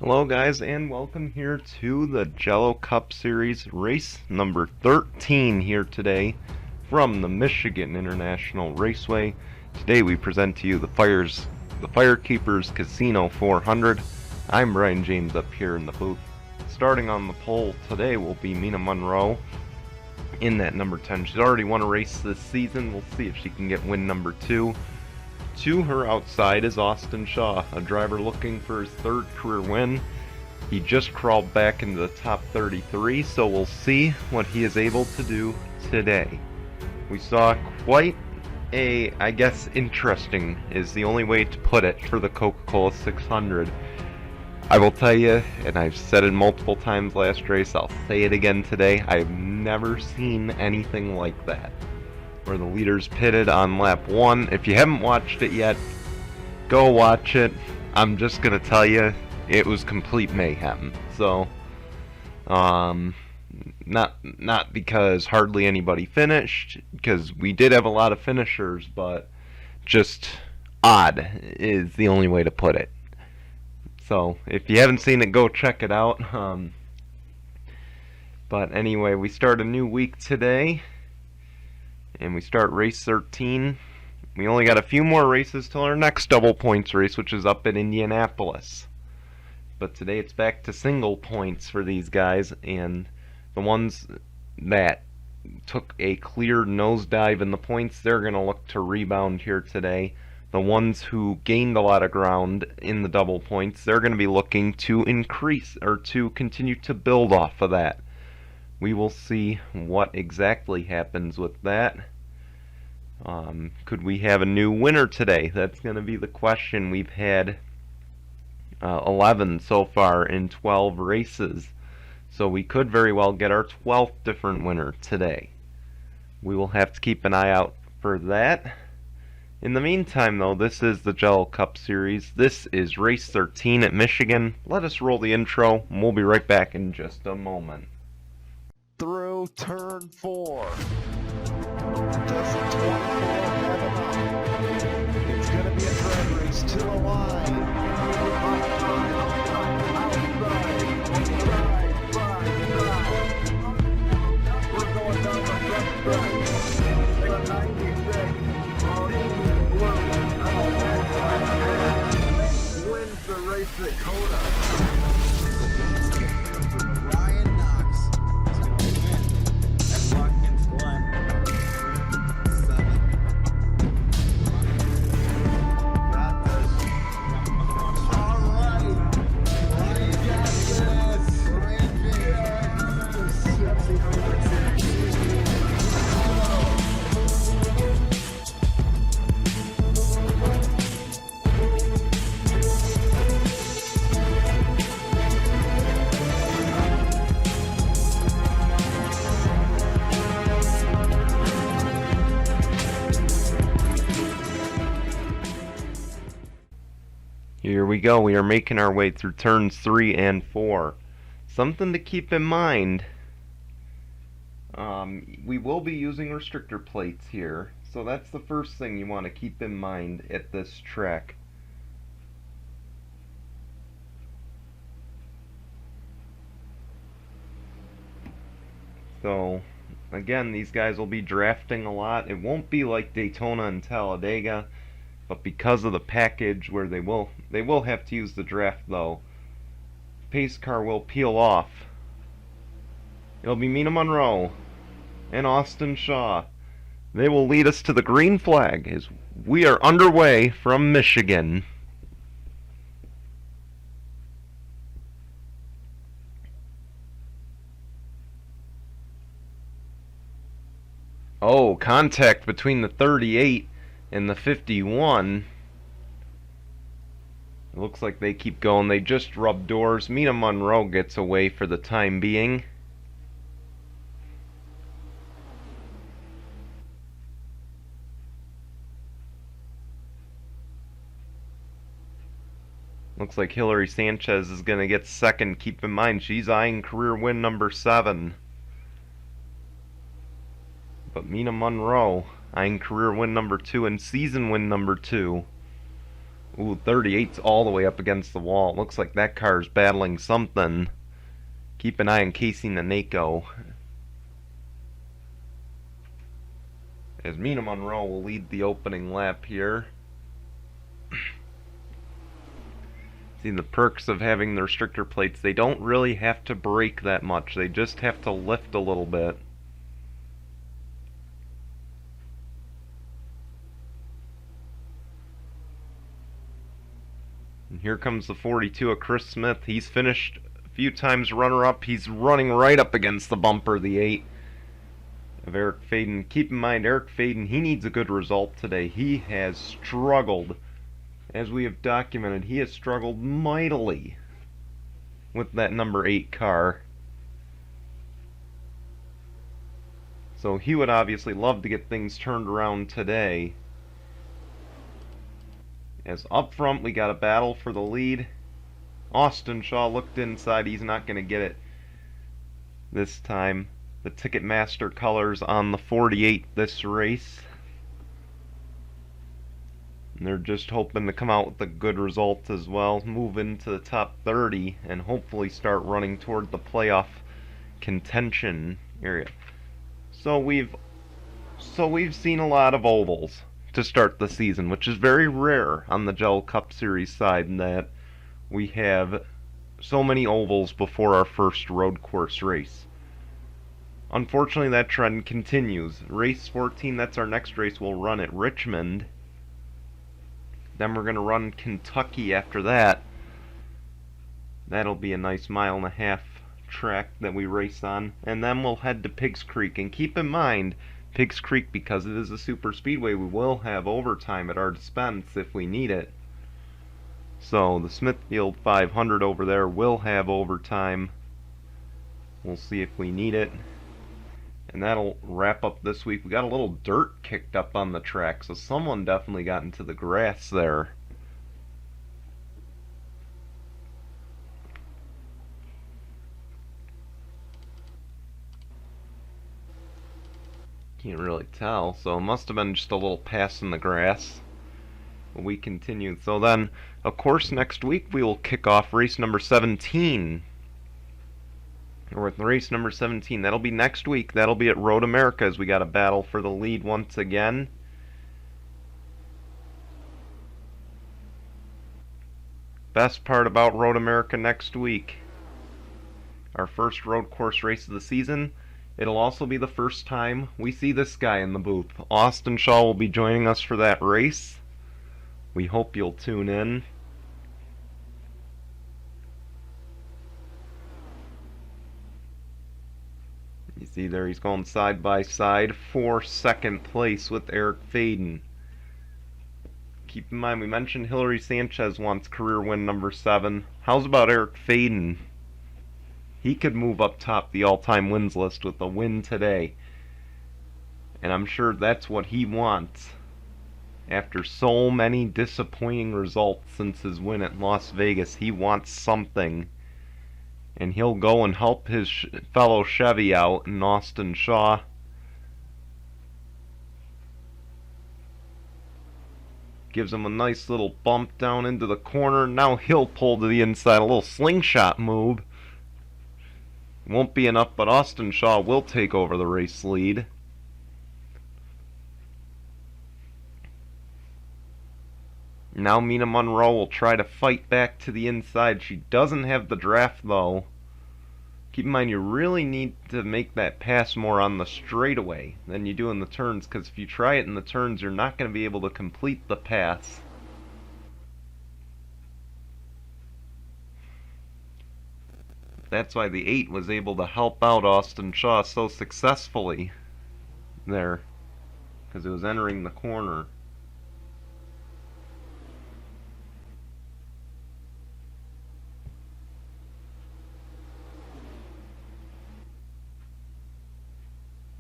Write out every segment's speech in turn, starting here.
Hello guys, and welcome here to the Jello Cup Series race number 13 here today from the Michigan International Raceway. Today we present to you the Firekeepers Casino 400. I'm Brian James up here in the booth. Starting on the pole today will be Mina Monroe in that number 10. She's already won a race this season. We'll see if she can get win number 2. To her outside is Austin Shaw, a driver looking for his third career win. He just crawled back into the top 33, so we'll see what he is able to do today. We saw quite a, I guess, interesting is the only way to put it for the Coca-Cola 600. I will tell you, and I've said it multiple times last race, I'll say it again today, I've never seen anything like that, where the leaders pitted on lap 1. If you haven't watched it yet, go watch it. I'm just gonna tell you, it was complete mayhem. So, not because hardly anybody finished, because we did have a lot of finishers, but just odd is the only way to put it. So, if you haven't seen it, go check it out. But anyway, we start a new week today, and we start race 13. We only got a few more races till our next double points race, which is up in Indianapolis. But today it's back to single points for these guys, and the ones that took a clear nosedive in the points, they're going to look to rebound here today. The ones who gained a lot of ground in the double points, they're going to be looking to increase or to continue to build off of that. We will see what exactly happens with that. Could we have a new winner today? That's going to be the question. We've had 11 so far in 12 races, so we could very well get our 12th different winner today. We will have to keep an eye out for that. In the meantime, though, this is the Jello Cup Series. This is race 13 at Michigan. Let us roll the intro, and we'll be right back in just a moment. Through turn 4. Just 24 heading up. It's going to be a drag race to the line. We're going down the front stretch. The 96 wins the race at Coda. Here we go. We are making our way through turns 3 and 4. Something to keep in mind. We will be using restrictor plates here, so that's the first thing you want to keep in mind at this track. So, again, these guys will be drafting a lot. It won't be like Daytona and Talladega, but because of the package where they will have to use the draft, though, pace car will peel off. It'll be Mina Monroe and Austin Shaw. They will lead us to the green flag as we are underway from Michigan. Oh, contact between the 38 and the 51. It looks like they keep going. They just rub doors. Mina Monroe gets away for the time being. Looks like Hillary Sanchez is going to get second. Keep in mind, she's eyeing career win number 7. But Mina Monroe eyeing career win number 2 and season win number 2. Ooh, 38's all the way up against the wall. It looks like that car's battling something. Keep an eye on Casey Naneko, as Mina Monroe will lead the opening lap here. See, the perks of having the restrictor plates, they don't really have to brake that much. They just have to lift a little bit. And here comes the 42 of Chris Smith. He's finished a few times runner-up. He's running right up against the bumper, the 8 of Eric Faden. Keep in mind, Eric Faden, he needs a good result today. He has struggled, as we have documented, he has struggled mightily with that number 8 car. So he would obviously love to get things turned around today. As up front, we got a battle for the lead. Austin Shaw looked inside. He's not going to get it this time. The Ticketmaster colors on the 48 this race. And they're just hoping to come out with a good result as well. Move into the top 30 and hopefully start running toward the playoff contention area. So we've seen a lot of ovals to start the season, which is very rare on the Jello Cup Series side, in that we have so many ovals before our first road course race. Unfortunately, that trend continues. Race 14, that's our next race, we'll run at Richmond. Then we're going to run Kentucky after that. That'll be a nice 1.5-mile track that we race on. And then we'll head to Pigs Creek. And keep in mind, Pigs Creek, because it is a super speedway, we will have overtime at our dispense if we need it. So the Smithfield 500 over there will have overtime. We'll see if we need it. And that'll wrap up this week. We got a little dirt kicked up on the track, so someone definitely got into the grass there. Can't really tell, so it must have been just a little pass in the grass. But we continued. So then, of course, next week we will kick off race number 17. Or with race number 17. That'll be next week. That'll be at Road America, as we got a battle for the lead once again. Best part about Road America next week, our first road course race of the season. It'll also be the first time we see this guy in the booth. Austin Shaw will be joining us for that race. We hope you'll tune in. You see there, he's going side by side for second place with Eric Faden. Keep in mind, we mentioned Hillary Sanchez wants career win number 7. How's about Eric Faden? He could move up top the all-time wins list with a win today. And I'm sure that's what he wants. After so many disappointing results since his win at Las Vegas, he wants something. And he'll go and help his fellow Chevy out in Austin Shaw. Gives him a nice little bump down into the corner. Now he'll pull to the inside, a little slingshot move. Won't be enough, but Austin Shaw will take over the race lead. Now Mina Monroe will try to fight back to the inside. She doesn't have the draft, though. Keep in mind, you really need to make that pass more on the straightaway than you do in the turns, because if you try it in the turns, you're not going to be able to complete the pass. That's why the 8 was able to help out Austin Shaw so successfully there, because it was entering the corner.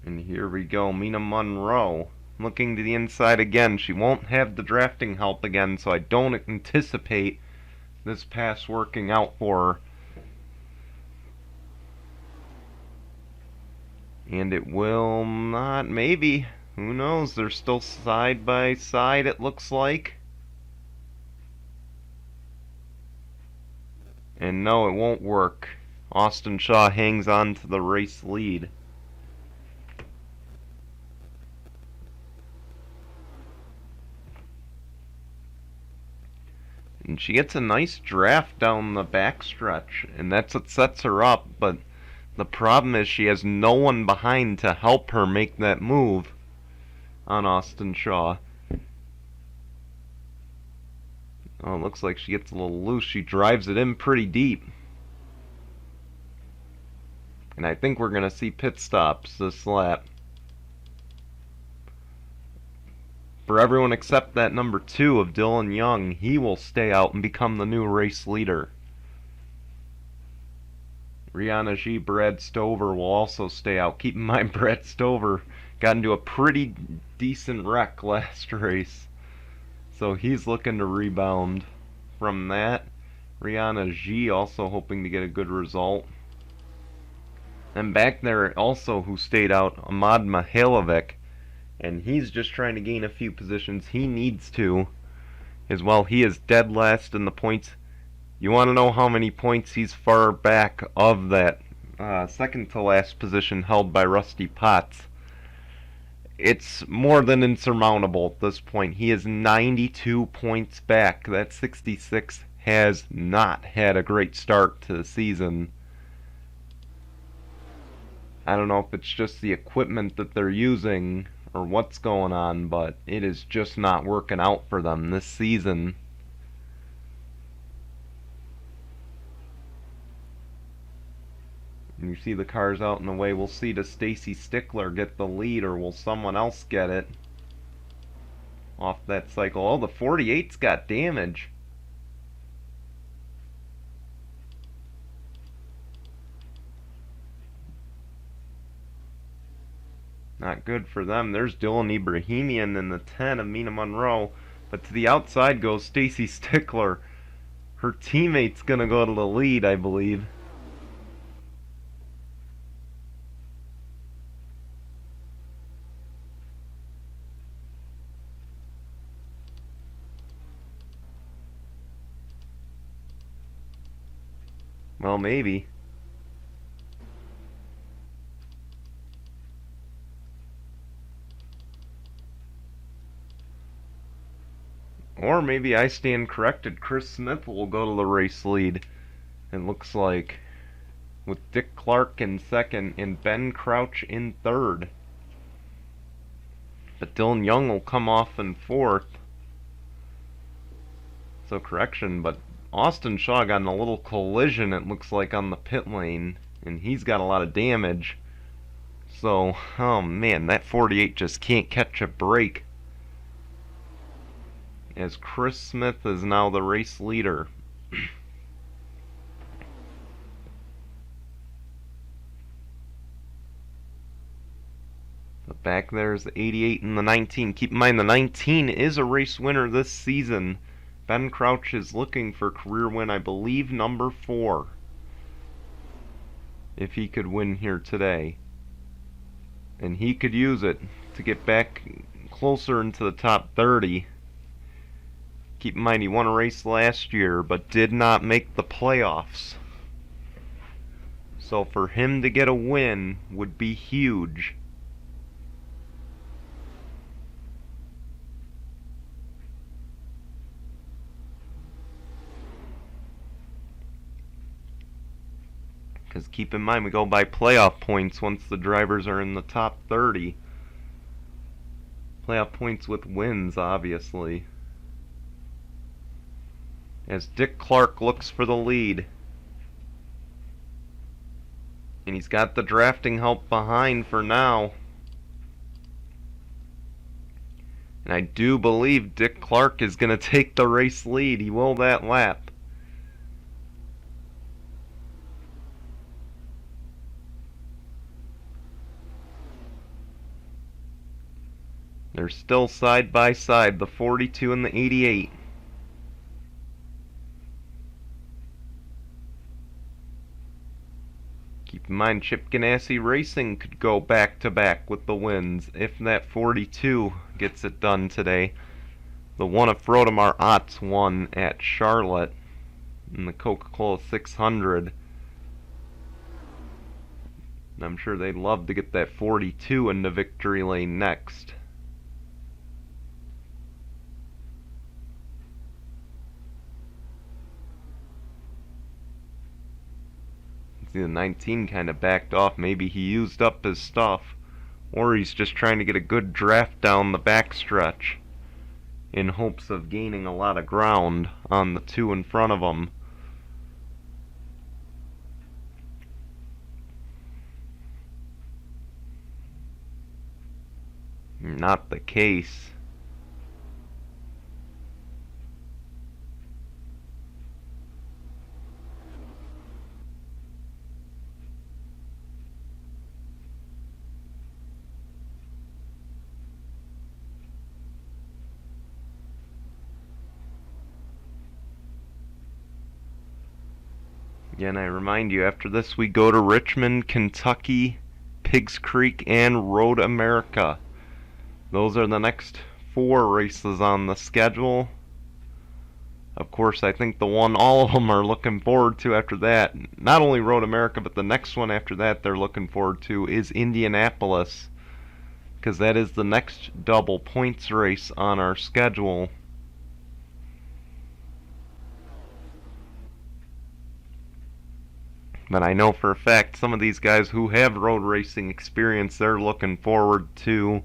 And here we go, Mina Monroe looking to the inside again. She won't have the drafting help again, so I don't anticipate this pass working out for her. And it will not, maybe. Who knows? They're still side by side, it looks like. And no, it won't work. Austin Shaw hangs on to the race lead. And she gets a nice draft down the backstretch, and that's what sets her up, but the problem is she has no one behind to help her make that move on Austin Shaw. Oh, it looks like she gets a little loose. She drives it in pretty deep. And I think we're going to see pit stops this lap. For everyone except that number 2 of Dylan Young, he will stay out and become the new race leader. Rihanna G. Brad Stover will also stay out. Keep in mind, Brad Stover got into a pretty decent wreck last race. So he's looking to rebound from that. Rihanna G also hoping to get a good result. And back there also who stayed out, Ahmad Mihailovic. And he's just trying to gain a few positions. He needs to as well. He is dead last in the points. You want to know how many points he's far back of that second to last position held by Rusty Potts? It's more than insurmountable at this point. He is 92 points back. That 66 has not had a great start to the season. I don't know if it's just the equipment that they're using or what's going on, but it is just not working out for them this season. And you see the cars out in the way. We'll see, does Stacy Stickler get the lead, or will someone else get it off that cycle? Oh, the 48's got damage. Not good for them. There's Dylan Ibrahimian in the 10 of Mina Monroe. But to the outside goes Stacy Stickler. Her teammate's going to go to the lead, I believe. Well, maybe. Or maybe I stand corrected. Chris Smith will go to the race lead. It looks like. With Dick Clark in second and Ben Crouch in third. But Dylan Young will come off in fourth. So correction, but Austin Shaw got in a little collision, it looks like, on the pit lane. And he's got a lot of damage. So, oh man, that 48 just can't catch a break. As Chris Smith is now the race leader. But back there's the 88 and the 19. Keep in mind the 19 is a race winner this season. Ben Crouch is looking for career win, I believe, number 4. If he could win here today. And he could use it to get back closer into the top 30. Keep in mind he won a race last year but did not make the playoffs. So for him to get a win would be huge. Because keep in mind we go by playoff points once the drivers are in the top 30. Playoff points with wins, obviously. As Dick Clark looks for the lead. And he's got the drafting help behind for now. And I do believe Dick Clark is going to take the race lead. He will that lap. They're still side by side, the 42 and the 88. Keep in mind, Chip Ganassi Racing could go back-to-back with the wins if that 42 gets it done today. The one of Frodemar Otts won at Charlotte in the Coca-Cola 600. And I'm sure they'd love to get that 42 into victory lane next. See, the 19 kind of backed off. Maybe he used up his stuff, or he's just trying to get a good draft down the backstretch in hopes of gaining a lot of ground on the two in front of him. Not the case. Again, I remind you, after this we go to Richmond, Kentucky, Pigs Creek, and Road America. Those are the next 4 races on the schedule. Of course, I think the one all of them are looking forward to after that, not only Road America, but the next one after that they're looking forward to is Indianapolis, because that is the next double points race on our schedule. But I know for a fact some of these guys who have road racing experience, they're looking forward to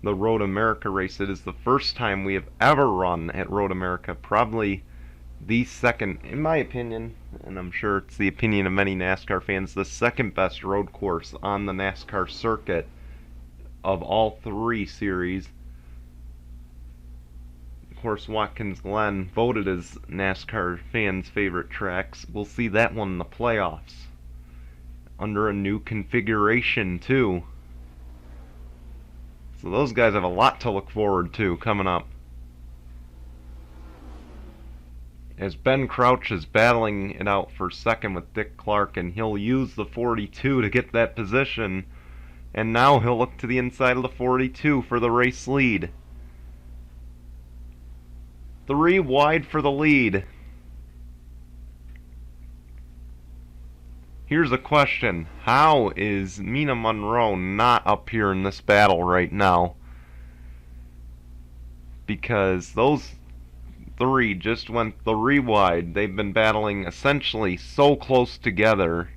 the Road America race. It is the first time we have ever run at Road America, probably the second, in my opinion, and I'm sure it's the opinion of many NASCAR fans, the second best road course on the NASCAR circuit of all 3 series. Of course, Watkins Glen voted as NASCAR fans' favorite tracks. We'll see that one in the playoffs under a new configuration too. So those guys have a lot to look forward to coming up. As Ben Crouch is battling it out for second with Dick Clark, and he'll use the 42 to get that position, and now he'll look to the inside of the 42 for the race lead. 3 wide for the lead. Here's a question. How is Mina Monroe not up here in this battle right now? Because those 3 just went 3 wide. They've been battling essentially so close together.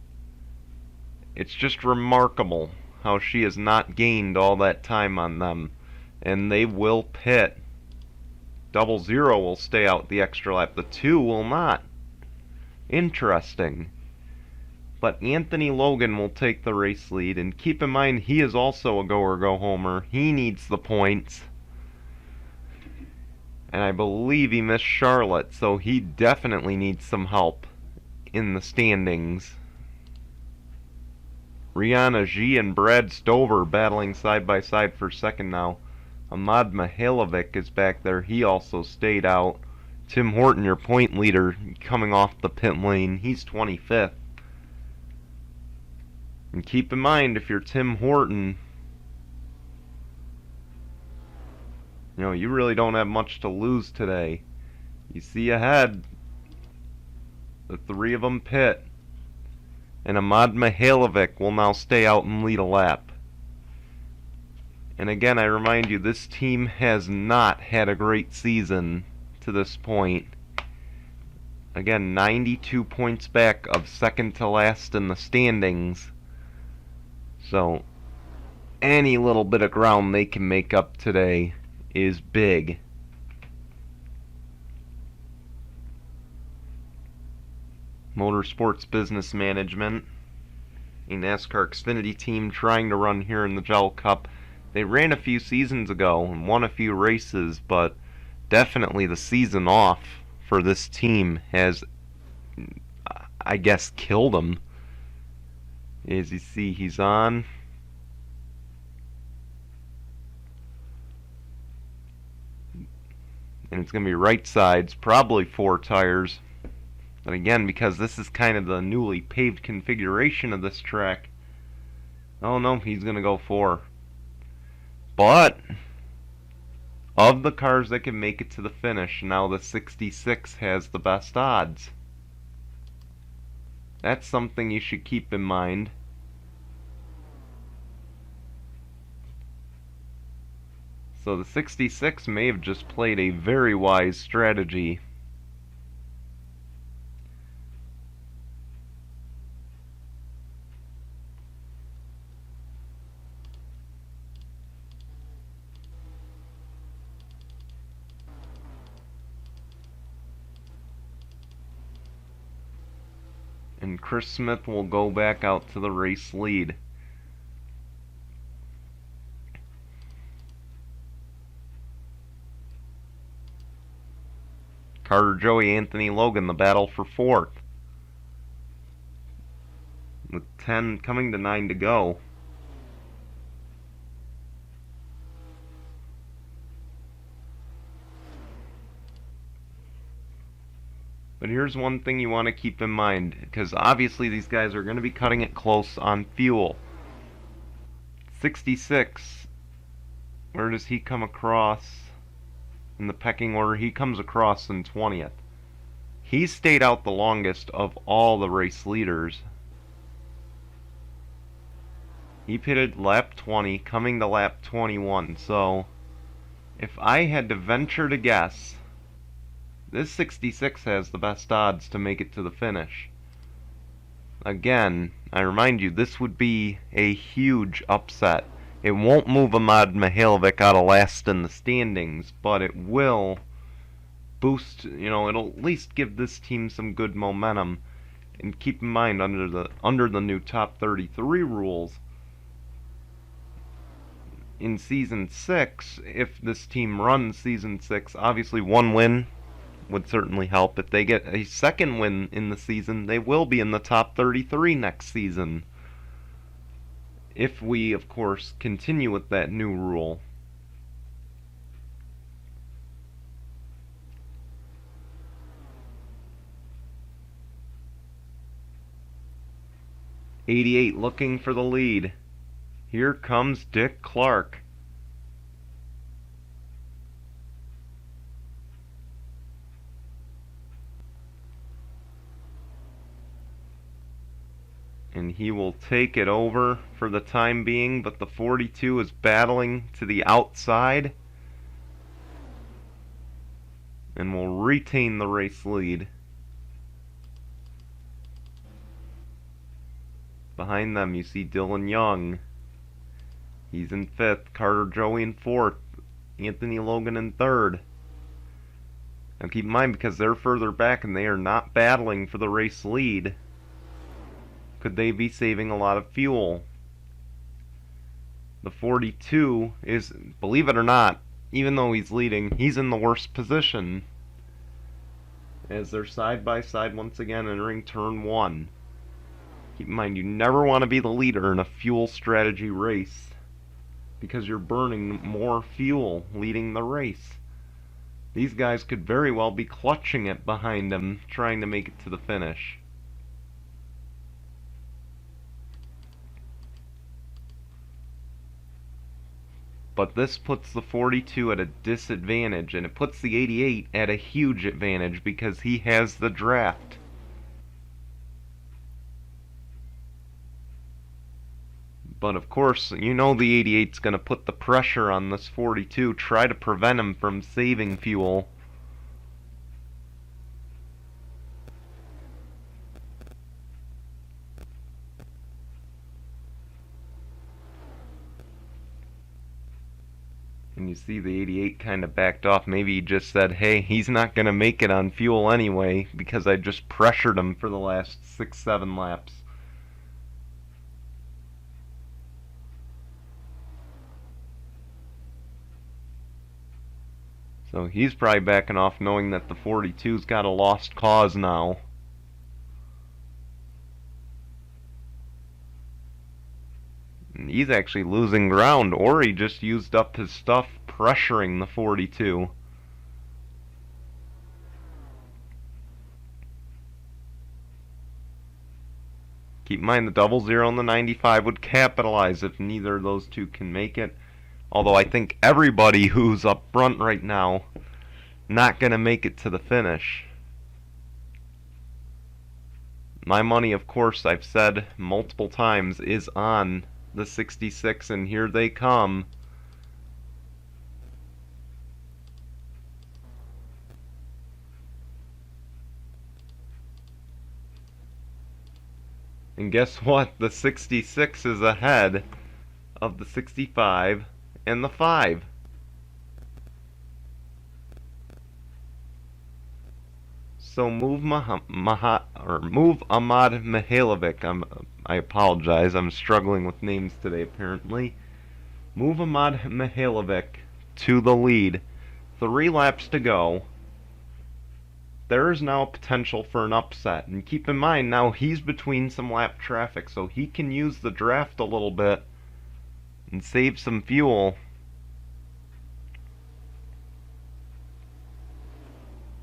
It's just remarkable how she has not gained all that time on them. And they will pit. 00 will stay out the extra lap. The 2 will not. Interesting. But Anthony Logan will take the race lead, and keep in mind he is also a go-or-go-homer. He needs the points. And I believe he missed Charlotte, so he definitely needs some help in the standings. Rihanna G and Brad Stover battling side by side for second now. Ahmad Mihailovic is back there. He also stayed out. Tim Horton, your point leader, coming off the pit lane. He's 25th. And keep in mind, if you're Tim Horton, you know, you really don't have much to lose today. You see ahead, the 3 of them pit. And Ahmad Mihailovic will now stay out and lead a lap. And again, I remind you, this team has not had a great season to this point. Again, 92 points back of second to last in the standings. So, any little bit of ground they can make up today is big. Motorsports Business Management, a NASCAR Xfinity team trying to run here in the Jello Cup. They ran a few seasons ago and won a few races, but definitely the season off for this team has, I guess, killed them. As you see, he's on. And it's going to be right sides, probably 4 tires. But again, because this is kind of the newly paved configuration of this track, oh no, he's going to go 4. But of the cars that can make it to the finish, now the 66 has the best odds. That's something you should keep in mind. So the 66 may have just played a very wise strategy. And Chris Smith will go back out to the race lead. Carter Joey, Anthony Logan, the battle for fourth. With 10 coming to 9 to go. But here's one thing you want to keep in mind, because obviously these guys are going to be cutting it close on fuel. 66, where does he come across in the pecking order? He comes across in 20th. He stayed out the longest of all the race leaders. He pitted lap 20, coming to lap 21. So, if I had to venture to guess, this 66 has the best odds to make it to the finish. Again, I remind you, this would be a huge upset. It won't move Ahmad Mihailovic out of last in the standings, but it will boost, it'll at least give this team some good momentum. And keep in mind, under the new top 33 rules, in Season 6, if this team runs Season 6, obviously one win would certainly help. If they get a second win in the season, they will be in the top 33 next season. If we, of course, continue with that new rule. '88 looking for the lead. Here comes Dick Clark. And he will take it over for the time being, but the 42 is battling to the outside and will retain the race lead. Behind them you see Dylan Young. He's in 5th, Carter Joey in 4th, Anthony Logan in 3rd. Now keep in mind, because they're further back and they are not battling for the race lead, could they be saving a lot of fuel? The 42 is, believe it or not, even though he's leading, he's in the worst position, as they're side by side once again entering turn 1. Keep in mind, you never want to be the leader in a fuel strategy race, because you're burning more fuel leading the race. These guys could very well be clutching it behind them, trying to make it to the finish. But this puts the 42 at a disadvantage, and it puts the 88 at a huge advantage because he has the draft. But of course, you know the 88's going to put the pressure on this 42, try to prevent him from saving fuel. And you see the 88 kind of backed off. Maybe he just said, hey, he's not going to make it on fuel anyway because I just pressured him for the last 6-7 laps. So he's probably backing off knowing that the 42's got a lost cause now. And he's actually losing ground, or he just used up his stuff pressuring the 42. Keep in mind the 00 and the 95 would capitalize if neither of those two can make it. Although I think everybody who's up front right now not going to make it to the finish. My money, of course, I've said multiple times, is on the 66, and here they come. And guess what? The 66 is ahead of the 65 and the 5. So move Ahmad Mihailovic. I apologize. I'm struggling with names today, apparently. Move Ahmad Mihailovic to the lead. 3 laps to go. There is now potential for an upset. And keep in mind, now he's between some lap traffic, so he can use the draft a little bit and save some fuel.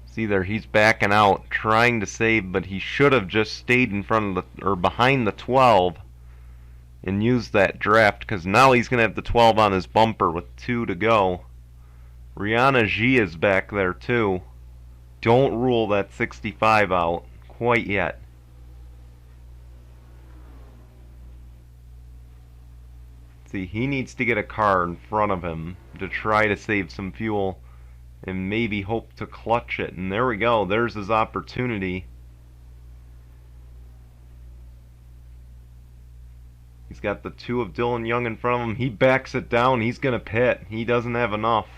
See there, he's backing out, trying to save, but he should have just stayed in front of the, or behind the 12 and used that draft, because now he's going to have the 12 on his bumper with 2 to go. Rihanna G is back there too. Don't rule that 65 out quite yet. See, he needs to get a car in front of him to try to save some fuel and maybe hope to clutch it. And there we go. There's his opportunity. He's got the 2 of Dylan Young in front of him. He backs it down. He's going to pit. He doesn't have enough.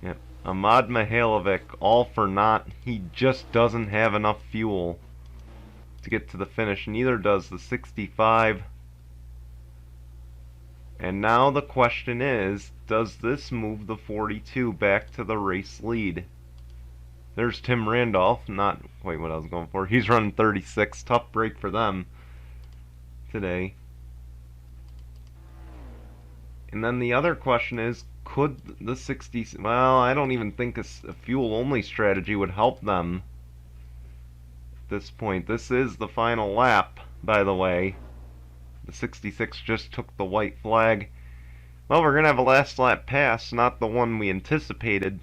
Yep. Ahmad Mihailovic, all for naught. He just doesn't have enough fuel to get to the finish. Neither does the 65. And now the question is, does this move the 42 back to the race lead? There's Tim Randolph, not quite what I was going for. He's running 36. Tough break for them today. And then the other question is, could the 60... Well, I don't even think a fuel-only strategy would help them at this point. This is the final lap, by the way. The 66 just took the white flag. Well, we're going to have a last lap pass, not the one we anticipated.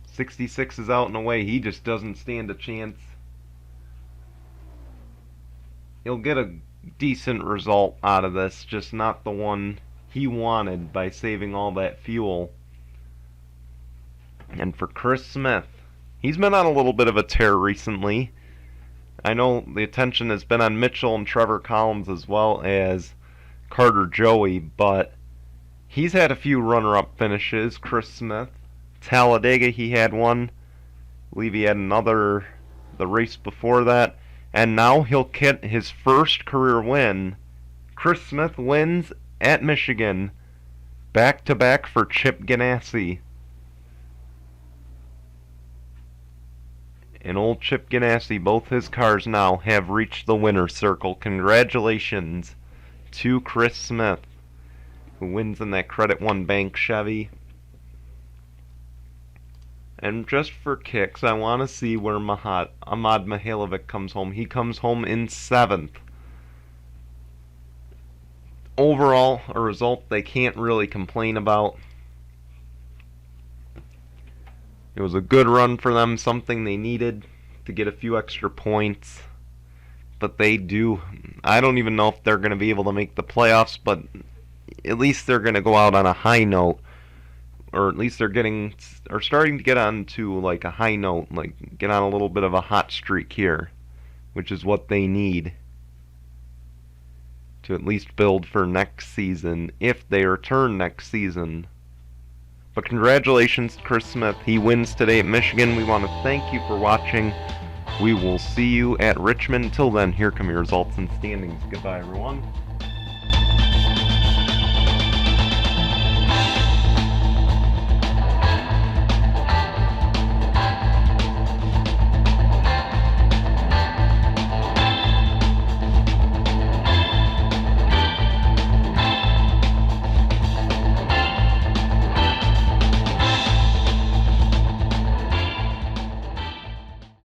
66 is out and away. He just doesn't stand a chance. He'll get a decent result out of this, just not the one he wanted by saving all that fuel. And for Chris Smith, he's been on a little bit of a tear recently. I know the attention has been on Mitchell and Trevor Collins as well as Carter Joey, but he's had a few runner-up finishes. Chris Smith, Talladega, he had one. I believe he had another the race before that. And now he'll get his first career win. Chris Smith wins at Michigan, back-to-back for Chip Ganassi. And old Chip Ganassi, both his cars now have reached the winner's circle. Congratulations to Chris Smith, who wins in that Credit One Bank Chevy. And just for kicks, I want to see where Ahmad Mihailovic comes home. He comes home in 7th. Overall, a result they can't really complain about. It was a good run for them, something they needed to get a few extra points. But they do. I don't even know if they're going to be able to make the playoffs, but at least they're going to go out on a high note. Or at least they're starting to get on to like a high note, like get on a little bit of a hot streak here, which is what they need to at least build for next season, if they return next season. But congratulations to Chris Smith. He wins today at Michigan. We want to thank you for watching. We will see you at Richmond. Till then, here come your results and standings. Goodbye, everyone.